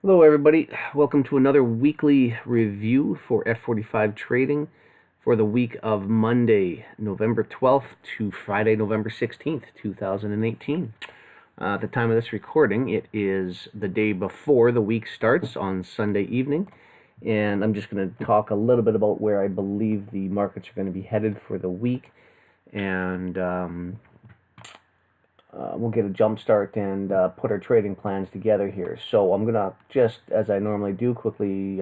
Hello everybody, welcome to another weekly review for F45 trading for the week of Monday, November 12th to Friday, November 16th, 2018. At the time of this recording, it is the day before the week starts on Sunday evening, and I'm just going to talk a little bit about where I believe the markets are going to be headed for the week, and we'll get a jump start and put our trading plans together here. So I'm gonna just, as I normally do, quickly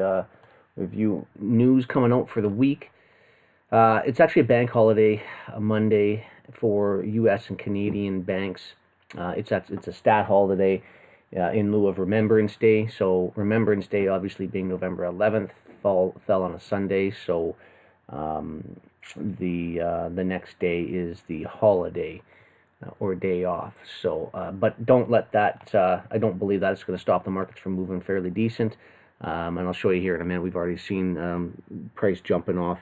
review news coming out for the week. It's actually a bank holiday, a Monday for U.S. and Canadian banks. It's a stat holiday in lieu of Remembrance Day. So Remembrance Day, obviously being November 11th, fell on a Sunday. So the next day is the holiday or day off. So, but don't let that, I don't believe that's going to stop the markets from moving fairly decent. And I'll show you here in a minute. We've already seen price jumping off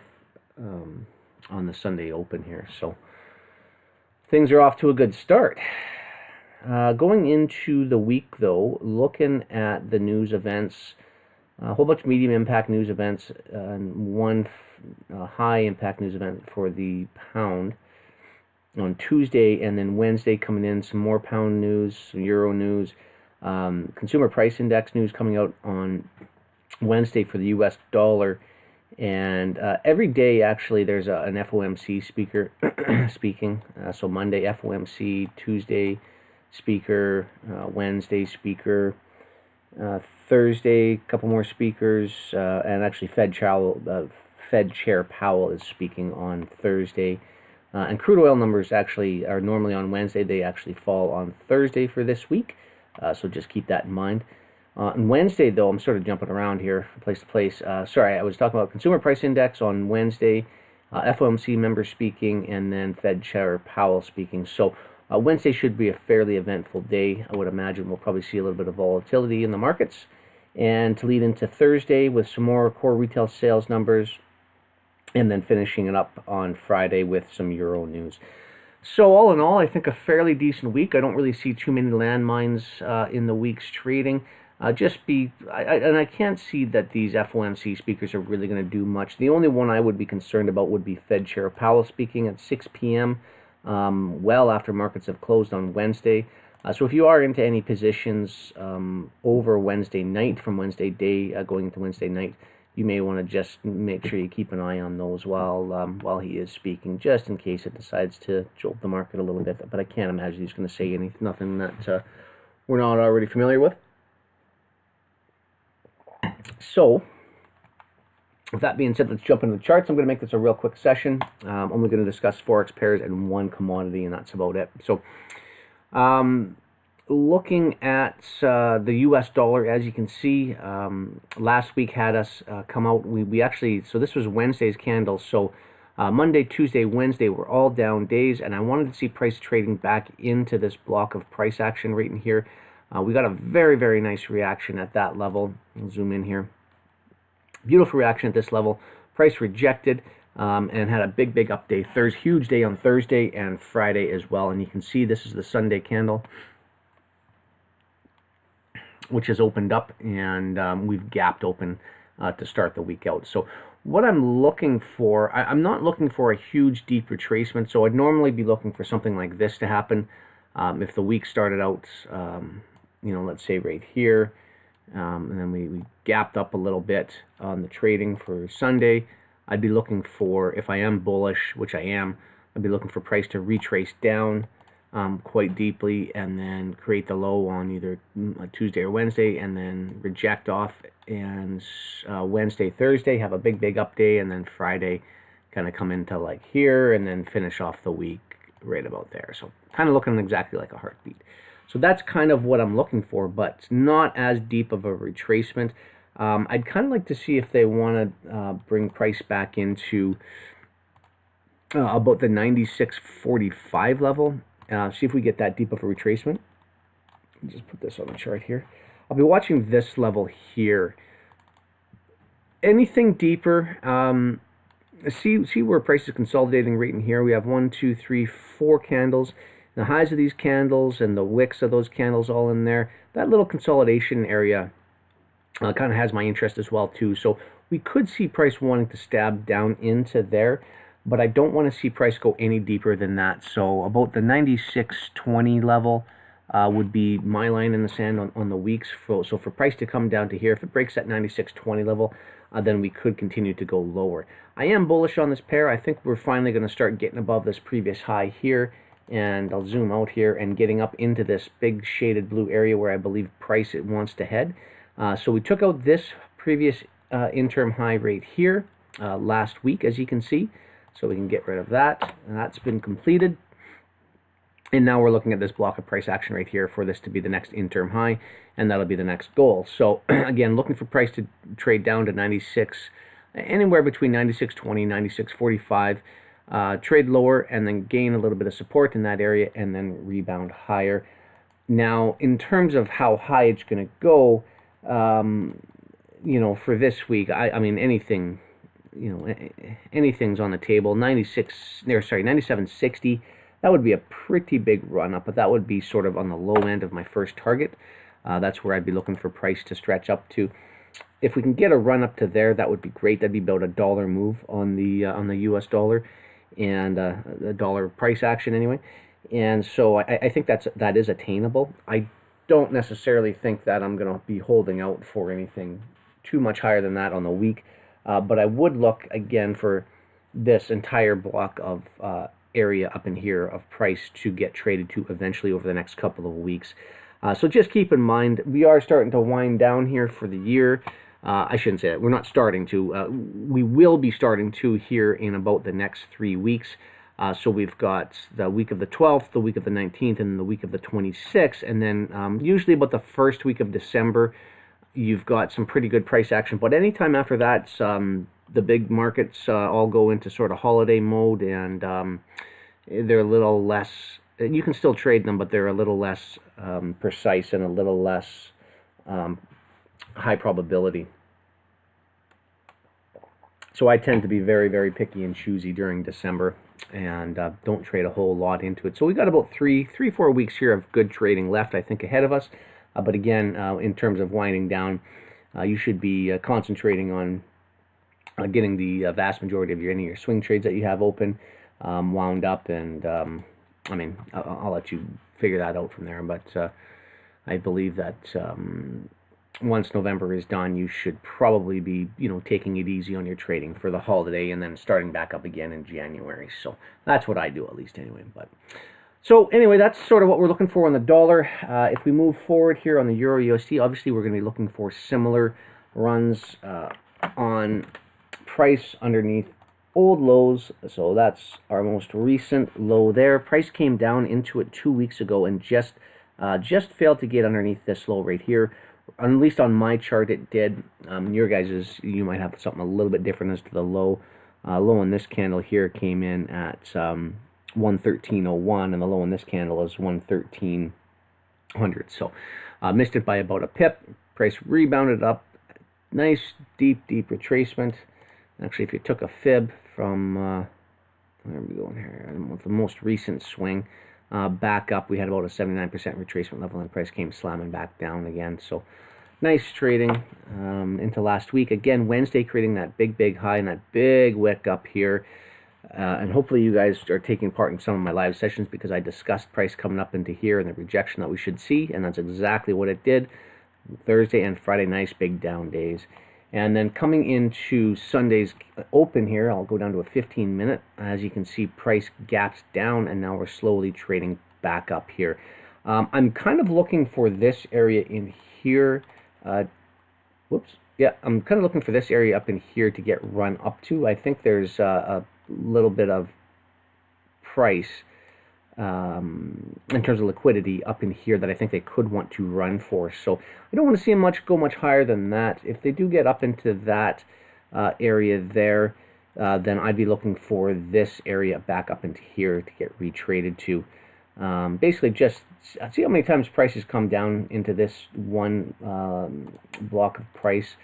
on the Sunday open here. So things are off to a good start. Going into the week, though, looking at the news events, a whole bunch of medium impact news events, and one high impact news event for the pound on Tuesday, and then Wednesday coming in, some more pound news, some euro news, consumer price index news coming out on Wednesday for the US dollar, and every day actually there's an FOMC speaker speaking. So Monday FOMC, Tuesday speaker, Wednesday speaker, Thursday a couple more speakers, and actually Fed Chair Powell is speaking on Thursday. And crude oil numbers actually are normally on Wednesday. They actually fall on Thursday for this week. So just keep that in mind. On Wednesday, though, I'm sort of jumping around here from place to place. Sorry, I was talking about consumer price index on Wednesday, FOMC members speaking, and then Fed Chair Powell speaking. So Wednesday should be a fairly eventful day. I would imagine we'll probably see a little bit of volatility in the markets. And to lead into Thursday with some more core retail sales numbers, and then finishing it up on Friday with some euro news. So all in all, I think a fairly decent week. I don't really see too many landmines in the week's trading. And I can't see that these FOMC speakers are really going to do much. The only one I would be concerned about would be Fed Chair Powell speaking at 6 p.m., well after markets have closed on Wednesday. So if you are into any positions over Wednesday night, from Wednesday day going into Wednesday night, you may want to just make sure you keep an eye on those while he is speaking, just in case it decides to jolt the market a little bit. But I can't imagine he's going to say nothing that we're not already familiar with. So, with that being said, let's jump into the charts. I'm going to make this a real quick session. I'm only going to discuss Forex pairs and one commodity, and that's about it. So, looking at the US dollar, as you can see, last week had us come out. We actually, so this was Wednesday's candle. So Monday, Tuesday, Wednesday were all down days, and I wanted to see price trading back into this block of price action right in here. We got a very, very nice reaction at that level. I'll zoom in here. Beautiful reaction at this level. Price rejected and had a big, big up day. Huge day on Thursday and Friday as well. And you can see this is the Sunday candle, which has opened up, and we've gapped open to start the week out. So what I'm looking for, I'm not looking for a huge deep retracement. So I'd normally be looking for something like this to happen. If the week started out, let's say right here, and then we gapped up a little bit on the trading for Sunday, I'd be looking for, if I am bullish, which I am, I'd be looking for price to retrace down quite deeply, and then create the low on either Tuesday or Wednesday, and then reject off, and Wednesday, Thursday have a big, big up day, and then Friday kind of come into like here, and then finish off the week right about there. So kind of looking exactly like a heartbeat. So that's kind of what I'm looking for, but it's not as deep of a retracement. I'd kind of like to see if they want to bring price back into about the 96.45 level. See if we get that deep of a retracement. Just put this on the chart here. I'll be watching this level here. Anything deeper, see where price is consolidating right in here. We have 1, 2, 3, 4 candles. The highs of these candles and the wicks of those candles all in there. That little consolidation area kind of has my interest as well too. So we could see price wanting to stab down into there, but I don't want to see price go any deeper than that. So about the 96.20 level would be my line in the sand on the weeks. So for price to come down to here, if it breaks that 96.20 level, then we could continue to go lower. I am bullish on this pair. I think we're finally going to start getting above this previous high here, and I'll zoom out here and getting up into this big shaded blue area where I believe price it wants to head. So we took out this previous interim high right here last week, as you can see. So we can get rid of that, and that's been completed. And now we're looking at this block of price action right here for this to be the next interim high, and that'll be the next goal. So again, looking for price to trade down to 96, anywhere between 96.20, 96.45, trade lower and then gain a little bit of support in that area and then rebound higher. Now, in terms of how high it's going to go, you know, for this week, I mean, anything, you know, anything's on the table. 97.60, that would be a pretty big run up, but that would be sort of on the low end of my first target. That's where I'd be looking for price to stretch up to. If we can get a run up to there, that would be great. That'd be about a dollar move on the US dollar, and the dollar price action anyway. And so I think that is attainable. I don't necessarily think that I'm going to be holding out for anything too much higher than that on the week, but I would look again for this entire block of area up in here of price to get traded to eventually over the next couple of weeks. So just keep in mind, we are starting to wind down here for the year. I shouldn't say that. We're not starting to. We will be starting to here in about the next 3 weeks. So we've got the week of the 12th, the week of the 19th, and the week of the 26th. And then usually about the first week of December, you've got some pretty good price action. But anytime after that, the big markets all go into sort of holiday mode, and they're a little less, you can still trade them, but they're a little less precise and a little less high probability. So I tend to be very, very picky and choosy during December, and don't trade a whole lot into it. So we got about 4 weeks here of good trading left, I think, ahead of us. But again, in terms of winding down, you should be concentrating on getting the vast majority of any of your swing trades that you have open wound up, and I mean, I'll let you figure that out from there. But I believe that once November is done, you should probably be, you know, taking it easy on your trading for the holiday and then starting back up again in January. So that's what I do, at least anyway. But so anyway, that's sort of what we're looking for on the dollar. If we move forward here on the Euro USD, obviously we're going to be looking for similar runs on price underneath old lows. So that's our most recent low there. Price came down into it 2 weeks ago and just failed to get underneath this low right here. At least on my chart it did. Your guys's, you might have something a little bit different as to the low. Low in this candle here came in at 113.01, and the low in this candle is 113.00. So missed it by about a pip. Price rebounded up. Nice deep retracement. Actually, if you took a fib from where are we going here? The most recent swing. Back up, we had about a 79% retracement level, and the price came slamming back down again. So nice trading into last week. Again, Wednesday creating that big high and that big wick up here. And hopefully you guys are taking part in some of my live sessions, because I discussed price coming up into here and the rejection that we should see, and that's exactly what it did. Thursday and Friday, nice big down days. And then coming into Sunday's open here, I'll go down to a 15-minute. As you can see, price gaps down, and now we're slowly trading back up here. I'm kind of looking for this area in here. Whoops. Yeah, I'm kind of looking for this area up in here to get run up to. I think there's a little bit of price in terms of liquidity up in here that I think they could want to run for. So I don't want to see them go much higher than that. If they do get up into that area there, then I'd be looking for this area back up into here to get retraded to. Basically just see how many times prices come down into this one block of price.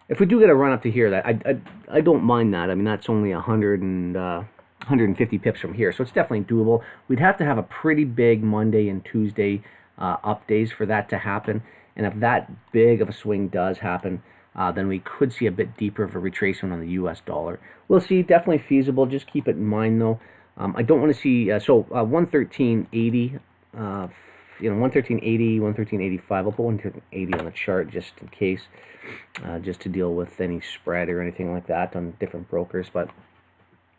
If we do get a run up to here, that I don't mind that. I mean, that's only 150 pips from here, so it's definitely doable. We'd have to have a pretty big Monday and Tuesday up days for that to happen, And if that big of a swing does happen, then we could see a bit deeper of a retracement on the US dollar. We'll see, definitely feasible. Just keep it in mind though. I don't want to see, 113.80, 113.80, 113.85. I'll put 113.80 on the chart just in case, just to deal with any spread or anything like that on different brokers. But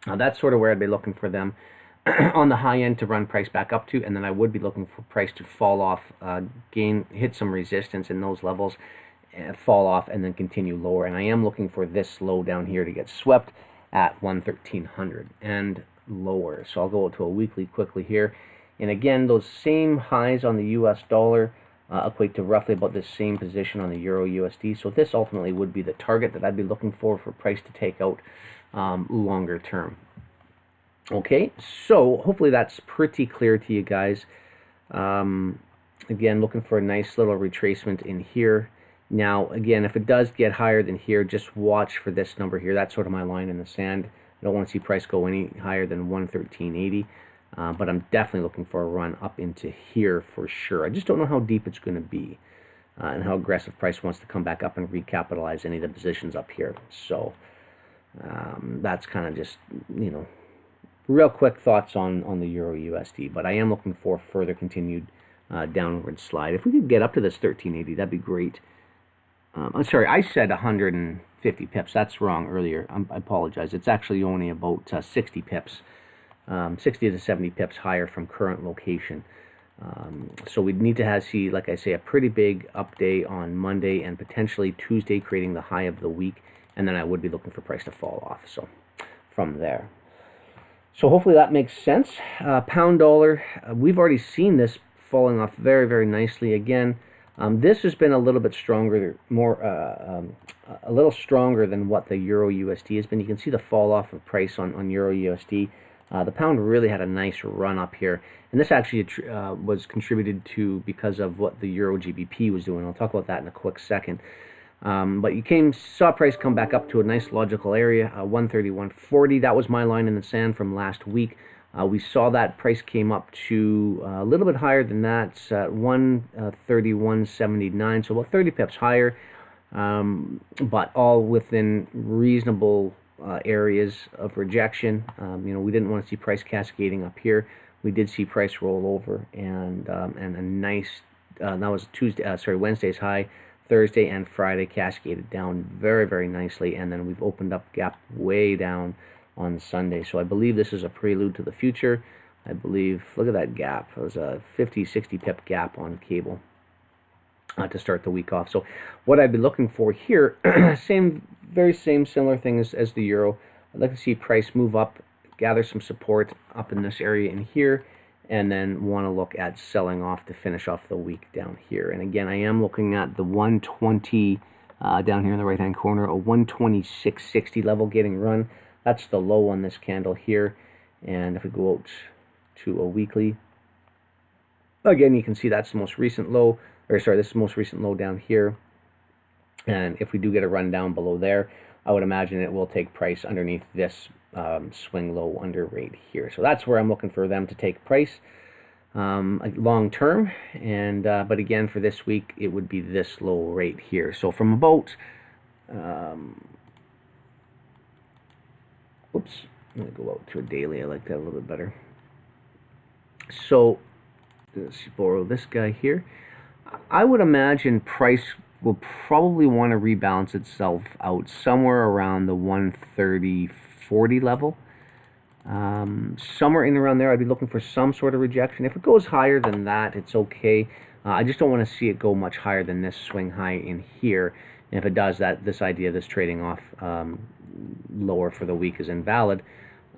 that's sort of where I'd be looking for them on the high end to run price back up to, and then I would be looking for price to fall off, hit some resistance in those levels, fall off, and then continue lower. And I am looking for this low down here to get swept at 11300 and lower. So I'll go to a weekly quickly here. And again, those same highs on the US dollar equate to roughly about the same position on the Euro USD. So this ultimately would be the target that I'd be looking for price to take out longer term. Okay, so hopefully that's pretty clear to you guys. Again, looking for a nice little retracement in here. Now, again, if it does get higher than here, just watch for this number here. That's sort of my line in the sand. I don't want to see price go any higher than 113.80, but I'm definitely looking for a run up into here for sure. I just don't know how deep it's going to be and how aggressive price wants to come back up and recapitalize any of the positions up here. So that's kind of just, real quick thoughts on the Euro USD, but I am looking for further continued downward slide. If we could get up to this 1380, that'd be great. I'm sorry, I said 150 pips. That's wrong earlier. I apologize. It's actually only about 60 pips, 60 to 70 pips higher from current location. So we'd need to see, like I say, a pretty big up day on Monday and potentially Tuesday, creating the high of the week, and then I would be looking for price to fall off. So from there. So hopefully that makes sense. Pound dollar, we've already seen this falling off very, very nicely again. This has been a little bit stronger, a little stronger than what the Euro USD has been. You can see the fall off of price on Euro USD. The pound really had a nice run up here, and this actually was contributed to because of what the Euro GBP was doing. I'll talk about that in a quick second. But you saw price come back up to a nice logical area, 131.40. That was my line in the sand from last week. We saw that price came up to a little bit higher than that, 131.79, so about 30 pips higher, but all within reasonable areas of rejection. We didn't want to see price cascading up here. We did see price roll over, and a nice, that was Wednesday's high. Thursday and Friday cascaded down very, very nicely, and then we've opened up gap way down on Sunday. So I believe this is a prelude to the future. I believe, look at that gap. It was a 50, 60 pip gap on cable to start the week off. So what I'd be looking for here, very similar thing as the Euro. I'd like to see price move up, gather some support up in this area in here, and then want to look at selling off to finish off the week down here. And again, I am looking at the 120 down here in the right hand corner, a 126.60 level getting run. That's the low on this candle here. And if we go out to a weekly, again, you can see that's the most recent low, this is the most recent low down here. And if we do get a run down below there, I would imagine it will take price underneath this swing low under rate here. So that's where I'm looking for them to take price long term. And but again, for this week, it would be this low rate here. So from about whoops, I'm going to go out to a daily. I like that a little bit better. So let's borrow this guy here. I would imagine price will probably want to rebalance itself out somewhere around the 130.40 level. Somewhere in around there, I'd be looking for some sort of rejection. If it goes higher than that, it's okay. I just don't want to see it go much higher than this swing high in here. And if it does, this idea of this trading off lower for the week is invalid.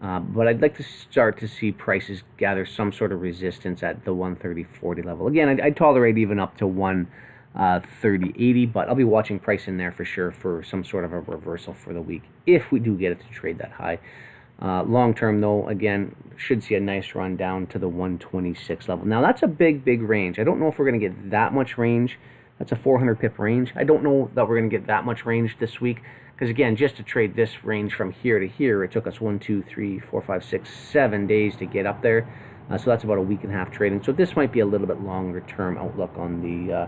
But I'd like to start to see prices gather some sort of resistance at the 130.40 level. Again, I'd tolerate even up to 130.80, but I'll be watching price in there for sure for some sort of a reversal for the week if we do get it to trade that high. Long term, though, again, should see a nice run down to the 126 level. Now, that's a big, big range. I don't know if we're going to get that much range. That's a 400 pip range. I don't know that we're going to get that much range this week. Because again, just to trade this range from here to here, it took us 1, 2, 3, 4, 5, 6, 7 days to get up there. So that's about a week and a half trading. So this might be a little bit longer term outlook on the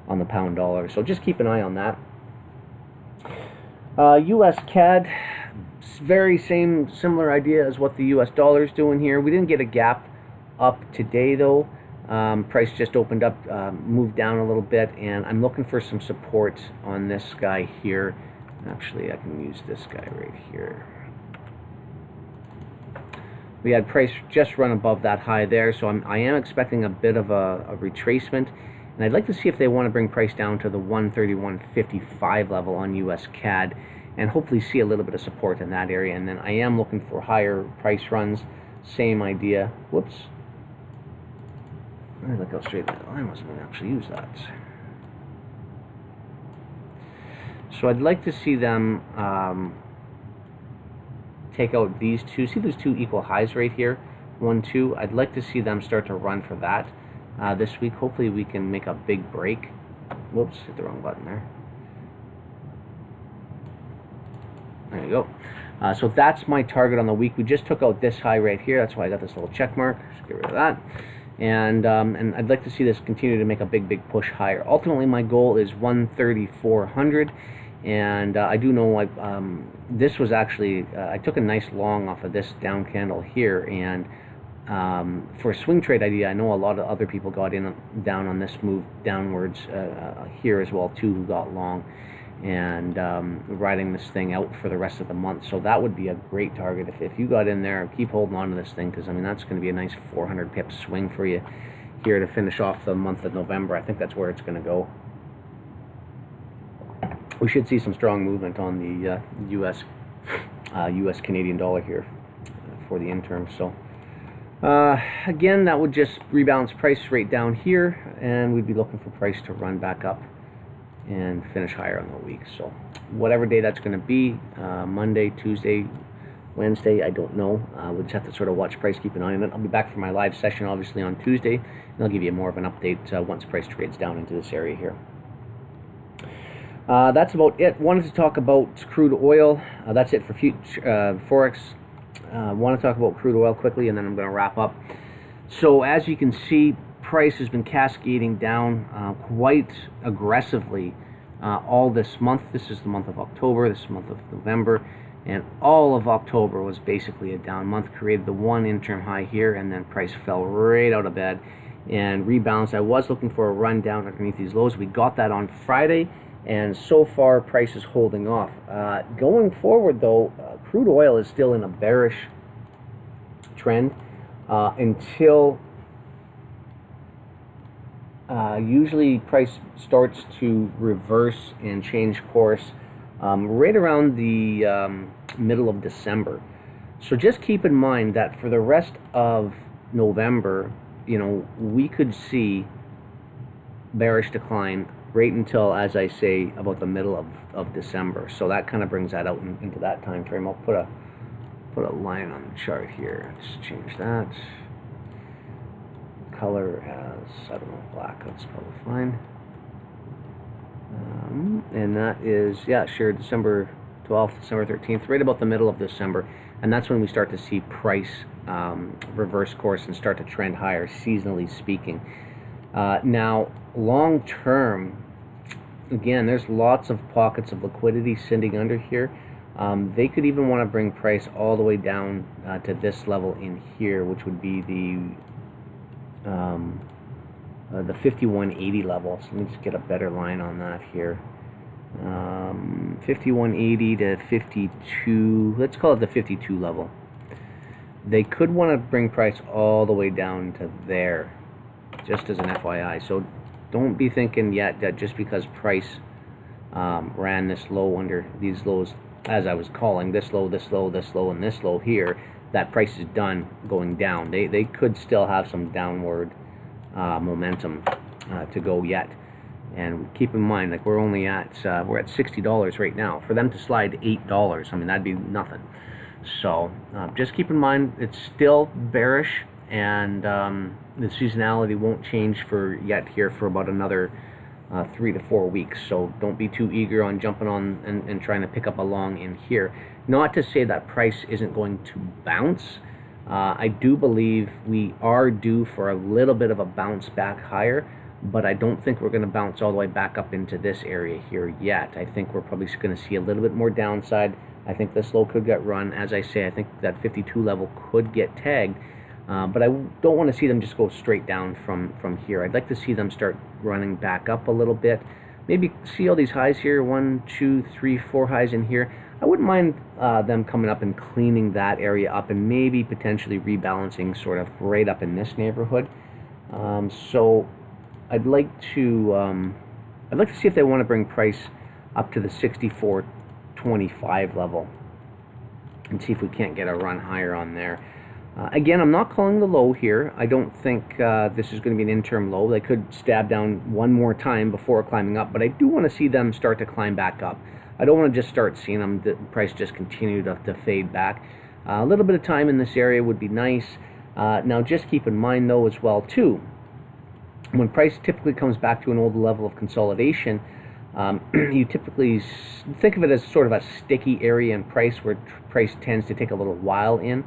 on the pound dollar. So just keep an eye on that. US CAD, very similar idea as what the US dollar is doing here. We didn't get a gap up today though. Price just opened up, moved down a little bit, and I'm looking for some support on this guy here. Actually, I can use this guy right here. We had price just run above that high there, so I am expecting a bit of a retracement, and I'd like to see if they want to bring price down to the 131.55 level on US CAD, and hopefully see a little bit of support in that area. And then I am looking for higher price runs. Same idea. Whoops. Look how straight that line was. I'm going to actually use that. So I'd like to see them take out these two. See those two equal highs right here? 1, 2. I'd like to see them start to run for that this week. Hopefully we can make a big break. Whoops, hit the wrong button there. There you go. So that's my target on the week. We just took out this high right here. That's why I got this little check mark. Just get rid of that. And I'd like to see this continue to make a big push higher. Ultimately, my goal is 13400. And I do know this was actually, I took a nice long off of this down candle here, and for a swing trade idea, I know a lot of other people got in down on this move downwards here as well too, who got long, and riding this thing out for the rest of the month. So that would be a great target if you got in there. Keep holding on to this thing, because I mean that's going to be a nice 400 pip swing for you here to finish off the month of November. I think that's where it's going to go. We should see some strong movement on the US Canadian dollar here for the interim. So again, that would just rebalance price right down here, and we'd be looking for price to run back up and finish higher on the week. So whatever day that's going to be, Monday, Tuesday, Wednesday, I don't know. We'll just have to sort of watch price, keep an eye on it. I'll be back for my live session obviously on Tuesday, and I'll give you more of an update once price trades down into this area here. That's about it. Wanted to talk about crude oil. That's it for Forex. Want to talk about crude oil quickly, and then I'm going to wrap up. So as you can see, price has been cascading down quite aggressively all this month. This is the month of October, this is the month of November, and all of October was basically a down month. Created the one interim high here, and then price fell right out of bed and rebalanced. I was looking for a run down underneath these lows. We got that on Friday, and so far price is holding off. Going forward though, crude oil is still in a bearish trend until usually price starts to reverse and change course right around the middle of December. So just keep in mind that for the rest of November, you know, we could see bearish decline right until, as I say, about the middle of December. So that kind of brings that out into that time frame. I'll put a line on the chart here. Let's change that. Color as, I don't know, black. That's probably fine. And that is, yeah, sure, December 12th, December 13th, right about the middle of December. And that's when we start to see price reverse course and start to trend higher, seasonally speaking. Now, long term, again, there's lots of pockets of liquidity sitting under here. They could even want to bring price all the way down to this level in here, which would be the 5180 level. So let me just get a better line on that here. 5180 to 52, let's call it the 52 level. They could want to bring price all the way down to there, just as an FYI. So don't be thinking yet that just because price ran this low under these lows, as I was calling, this low, this low, this low, and this low here, that price is done going down. They could still have some downward momentum to go yet. And keep in mind, like we're at $60 right now. For them to slide $8, I mean, that'd be nothing. So just keep in mind, it's still bearish, and the seasonality won't change yet here for about another 3 to 4 weeks. So don't be too eager on jumping on and trying to pick up a long in here. Not to say that price isn't going to bounce. I do believe we are due for a little bit of a bounce back higher, but I don't think we're going to bounce all the way back up into this area here yet. I think we're probably going to see a little bit more downside. I think this low could get run. As I say, I think that 52 level could get tagged, but I don't want to see them just go straight down from here. I'd like to see them start running back up a little bit. Maybe see all these highs here, 1, 2, 3, 4 highs in here. I wouldn't mind them coming up and cleaning that area up and maybe potentially rebalancing sort of right up in this neighborhood. So I'd like to see if they want to bring price up to the 64.25 level and see if we can't get a run higher on there. Again, I'm not calling the low here. I don't think this is going to be an interim low. They could stab down one more time before climbing up, but I do want to see them start to climb back up. I don't want to just start seeing them, the price just continue to fade back. A little bit of time in this area would be nice. Now, just keep in mind, though, as well, too, when price typically comes back to an old level of consolidation, you typically think of it as sort of a sticky area in price where price tends to take a little while in.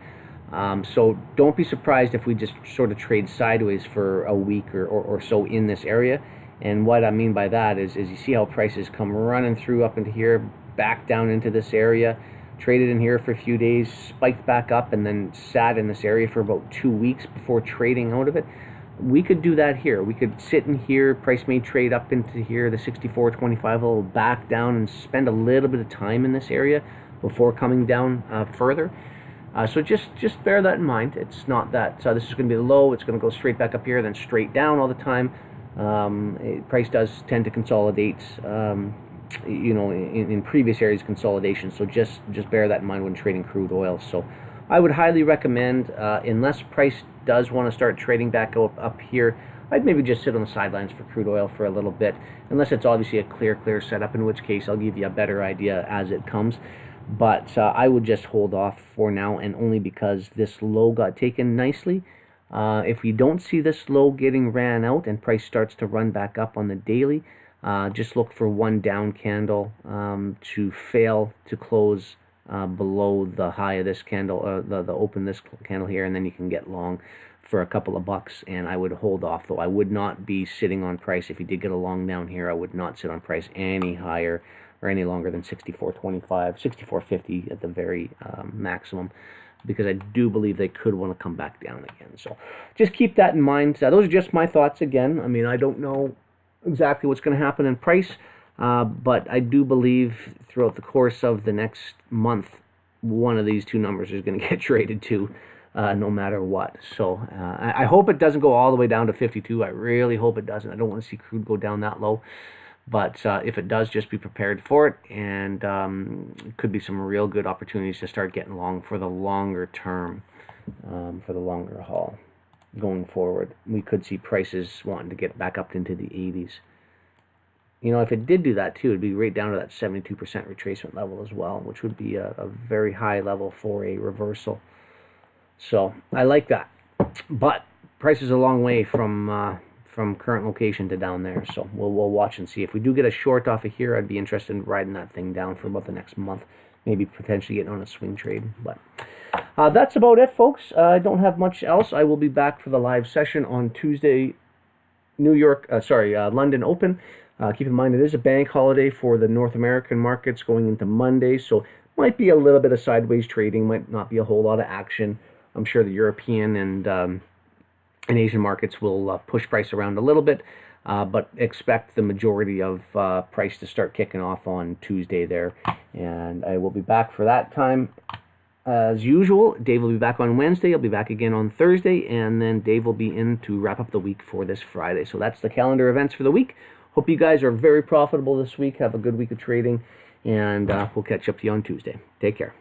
So don't be surprised if we just sort of trade sideways for a week or so in this area. And what I mean by that is you see how prices come running through up into here, back down into this area, traded in here for a few days, spiked back up, and then sat in this area for about 2 weeks before trading out of it. We could do that here. We could sit in here, price may trade up into here, the 64.25 level, back down and spend a little bit of time in this area before coming down further. So just bear that in mind. It's not that this is going to be low, it's going to go straight back up here, then straight down all the time. Price does tend to consolidate, you know, in previous areas consolidation. So just bear that in mind when trading crude oil. So I would highly recommend, unless price does want to start trading back up here, I'd maybe just sit on the sidelines for crude oil for a little bit, unless it's obviously a clear setup, in which case I'll give you a better idea as it comes. But I would just hold off for now, and only because this low got taken nicely. If we don't see this low getting ran out and price starts to run back up on the daily, just look for one down candle to fail to close below the high of this candle, the open this candle here, and then you can get long for a couple of bucks. And I would hold off, though. I would not be sitting on price. If you did get a long down here, I would not sit on price any higher or any longer than 64.25, 64.50 at the very maximum, because I do believe they could want to come back down again. So just keep that in mind. Those are just my thoughts again. I mean, I don't know exactly what's going to happen in price, but I do believe throughout the course of the next month, one of these two numbers is going to get traded to, no matter what. So I hope it doesn't go all the way down to 52. I really hope it doesn't. I don't want to see crude go down that low. But if it does, just be prepared for it, and could be some real good opportunities to start getting long for the longer term, for the longer haul going forward. We could see prices wanting to get back up into the 80s. You know, if it did do that too, it'd be right down to that 72% retracement level as well, which would be a very high level for a reversal. So I like that. But price is a long way from current location to down there, so we'll watch and see. If we do get a short off of here, I'd be interested in riding that thing down for about the next month, maybe potentially getting on a swing trade. But that's about it, folks. I don't have much else. I will be back for the live session on Tuesday, London Open. Keep in mind it is a bank holiday for the North American markets going into Monday, so might be a little bit of sideways trading, might not be a whole lot of action. I'm sure the European and Asian markets will push price around a little bit, but expect the majority of price to start kicking off on Tuesday there. And I will be back for that time as usual. Dave will be back on Wednesday. I'll be back again on Thursday, and then Dave will be in to wrap up the week for this Friday. So that's the calendar events for the week. Hope you guys are very profitable this week. Have a good week of trading, and we'll catch up to you on Tuesday. Take care.